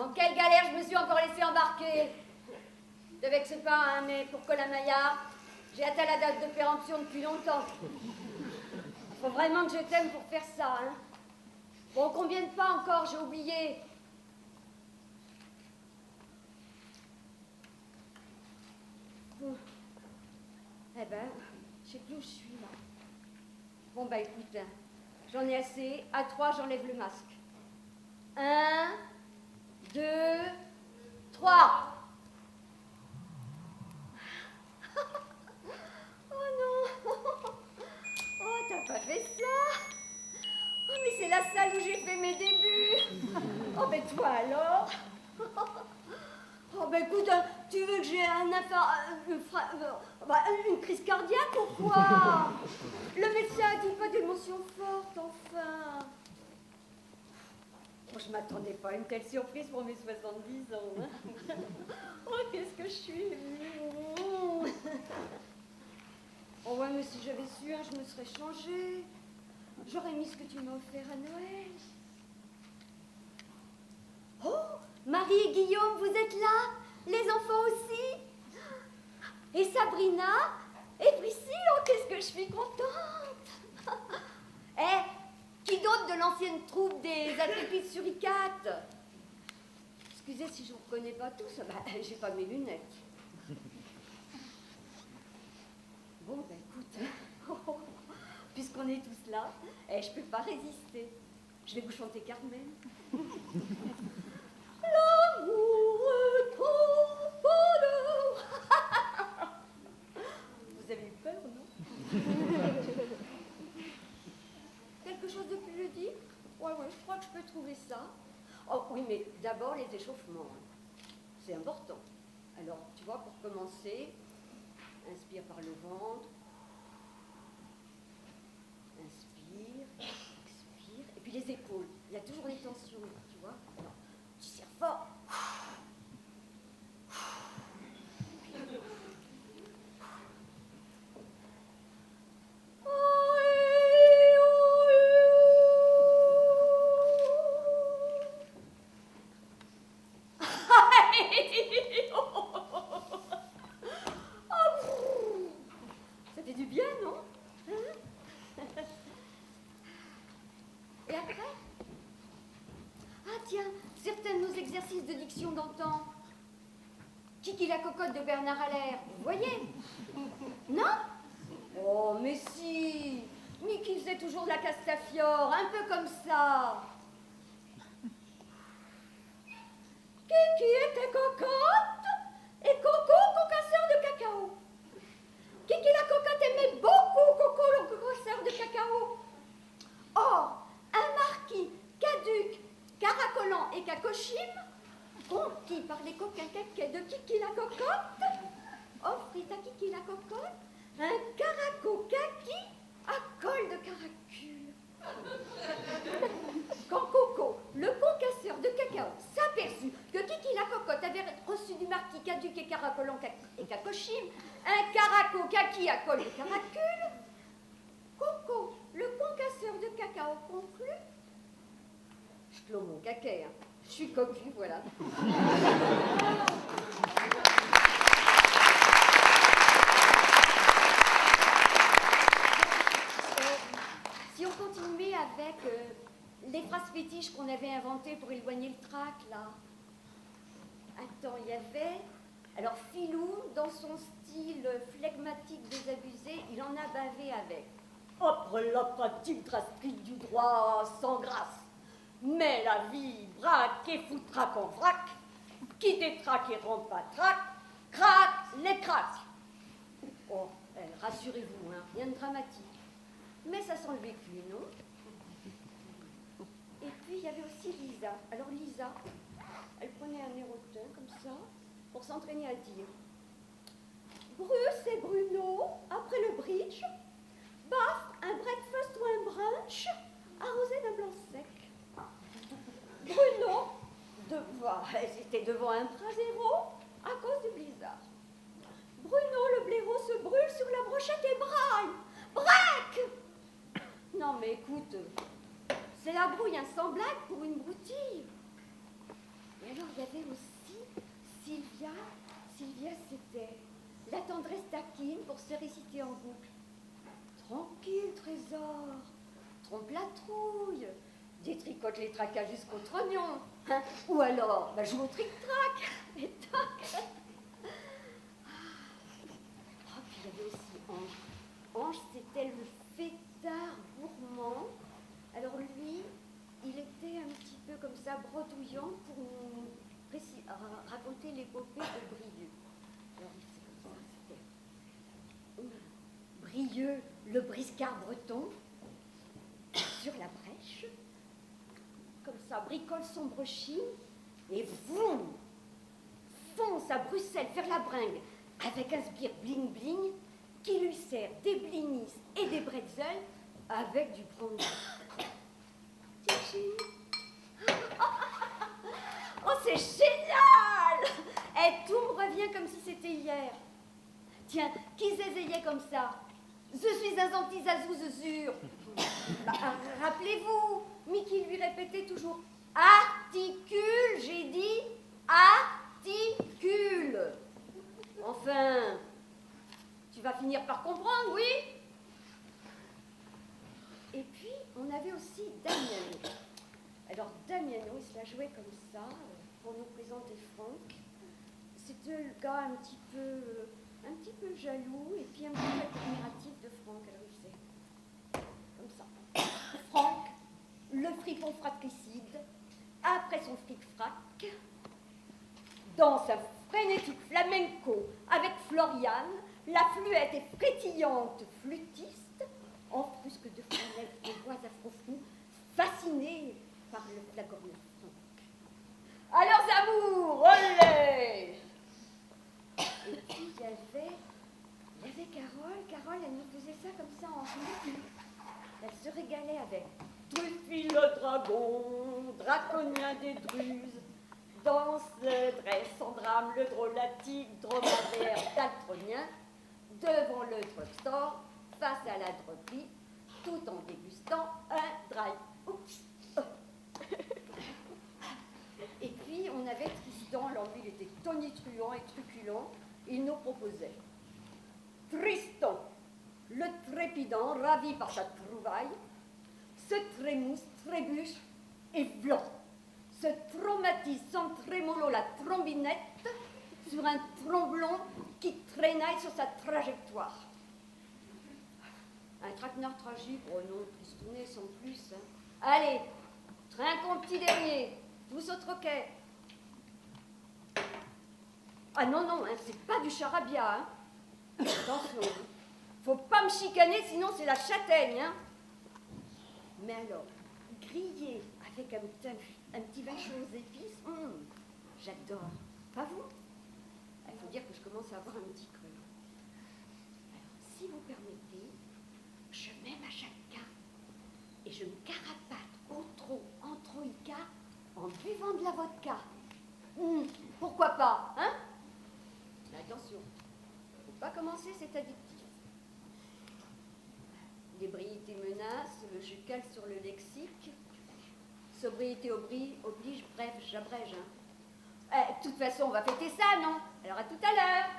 Dans quelle galère je me suis encore laissé embarquer? Te vexe pas, hein, mais pour Colin-Maillard, j'ai atteint la date de péremption depuis longtemps. Faut vraiment que je t'aime pour faire ça, hein. Bon, combien de pas encore, j'ai oublié. Bon. Eh ben, je sais plus où je suis, là. Bon, bah écoute, hein, j'en ai assez. À 3, j'enlève le masque. 1, 2, 3. Oh non. Oh, t'as pas fait ça? Oh, mais c'est la salle où j'ai fait mes débuts. Oh, ben toi alors? Oh, ben écoute, tu veux que j'ai une crise cardiaque ou quoi? Le médecin a dit pas d'émotion forte, enfin. Oh, je m'attendais pas à une telle surprise pour mes 70 ans. Hein. Oh, qu'est-ce que je suis émue. Oh ouais, mais si j'avais su, hein, je me serais changée. J'aurais mis ce que tu m'as offert à Noël. Oh, Marie et Guillaume, vous êtes là? Les enfants aussi? Et Sabrina? Et Priscille? Oh, qu'est-ce que je suis contente. Eh, qui d'autre de l'ancienne troupe des athlètes suricates? Excusez si je ne vous reconnais pas tous, bah, j'ai pas mes lunettes. Bon, ben écoute, puisqu'on est tous là, je peux pas résister. Je vais vous chanter Carmen. L'amour est trop bonheur. Vous avez eu peur, non? Quelque chose de plus ludique? Ouais, je crois que je peux trouver ça. Oh oui, mais d'abord les échauffements. C'est important. Alors, tu vois, pour commencer, inspire par le ventre. Inspire, expire. Et puis les épaules. Il y a toujours des tensions, tu vois. Alors, tu serres fort. Ça fait du bien, non? Et après? Ah tiens, certains de nos exercices de diction d'antan. Kiki la cocotte de Bernard Allaire, vous voyez? Non? Oh, mais si! Mickey faisait toujours de la Castafiore, un peu comme ça. Kiki était cocotte et Coco concasseur de cacao. Kiki la cocotte aimait beaucoup Coco le concasseur de cacao. Or, un marquis caduc, caracolant et cacochime, conquis par les coquins caquets de Kiki la cocotte, offrit à Kiki la cocotte un caraco kaki à col de caracule. Quand Coco, le concasseur de cacao, s'aperçut que Kiki la cocotte avait reçu du marquis caduc et caracolant et cacochime un caraco kaki à col de caracule, Coco, le concasseur de cacao conclut. Je clôt mon caquet, hein. Je suis cocu, voilà. Si on continuait avec les phrases fétiches qu'on avait inventées pour éloigner le trac, là. Attends, il y avait... Alors, Filou, dans son style flegmatique désabusé, il en a bavé avec. Après la pratique drastique du droit sans grâce, mais la vie braque et foutraque en vrac, qui détraque et rend pas trac, craque les craques. Oh, rassurez-vous, hein, rien de dramatique. Mais ça sent le vécu, non? Et puis, il y avait aussi Lisa. Alors, Lisa, elle prenait un aérotin comme ça, pour s'entraîner à dire Bruce et Bruno, après le bridge, baf, un breakfast ou un brunch, arrosé d'un blanc sec. Bruno, c'était devant un brasero à cause du blizzard. Bruno, le blaireau, se brûle sur la brochette et braille. Braque! Non mais écoute, c'est la brouille, hein, sans blague, pour une broutille. Et alors il y avait aussi Sylvia. Sylvia, c'était la tendresse taquine pour se réciter en boucle. Tranquille, trésor, trompe la trouille, détricote les tracas jusqu'au trognon. Hein? Ou alors, bah, joue au tric-trac. Et toc. Oh, puis il y avait aussi Ange. Ange, c'était le fêtard gourmand. Alors lui, il était un petit peu comme ça, bredouillant pour nous raconter l'épopée de Brieux. Alors c'est comme ça, c'était Brieux, le briscard breton, sur la brèche, comme ça, bricole son brochine, et vroom, fonce à Bruxelles faire la bringue avec un sbire bling-bling qui lui sert des blinis et des bretzels avec du brandy. Oh, c'est génial! Et tout me revient comme si c'était hier. Tiens, qui zézayait comme ça? Je suis un anti-zazou, sûr. Bah, rappelez-vous, Mickey lui répétait toujours articule, j'ai dit articule. Enfin, tu vas finir par comprendre, oui? Et puis, on avait aussi Damiano. Alors, Damiano, il se la jouait comme ça, pour nous présenter Franck. C'était le gars un petit peu jaloux, et puis un petit peu admiratif de Franck. Alors, il faisait comme ça. Franck, le fripon fratricide, après son fric-frac, danse un frénétique flamenco avec Floriane, la fluette est frétillante flûtiste, en frusque de flanelle de voix afro-flous, fascinée par le flagorneuf Franck. Alors, amours, olé! Et puis, il y avait Carole. Carole, elle nous faisait ça comme ça en rythme. Elle se régalait avec Truffile le dragon, draconien des druses, danse le dresse en drame, le drôlatique, dromadaire daltonien, devant le drugstore, face à la droguerie, tout en dégustant un dry. Oups. Et puis, on avait Tristan, alors lui, il était tonitruant et truculent, il nous proposait Tristan, le trépidant, ravi par sa trouvaille, se trémousse, trébuche et vlan, se traumatise sans trémolo la trombinette sur un tromblon qui traînaille sur sa trajectoire. Un traquenard tragique, oh non, tristounet sans plus. Hein. Allez, trinquons petit dernier, tous au troquet. Ah non, non, hein, c'est pas du charabia, hein. Attention, faut pas me chicaner, sinon c'est la châtaigne, hein. Mais alors, grillé avec un petit vin chaud aux épices, j'adore. Pas vous? Il faut dire que je commence à avoir un petit creux. Alors, si vous permettez, je mets ma chacun et je me carapate au trot en troïka en buvant de la vodka. Pourquoi pas, hein? Mais attention, faut pas commencer cet addictif. L'ébriété menace, je cale sur le lexique. Sobriété oblige, bref, j'abrège. Hein. De toute façon, on va fêter ça, non? Alors à tout à l'heure.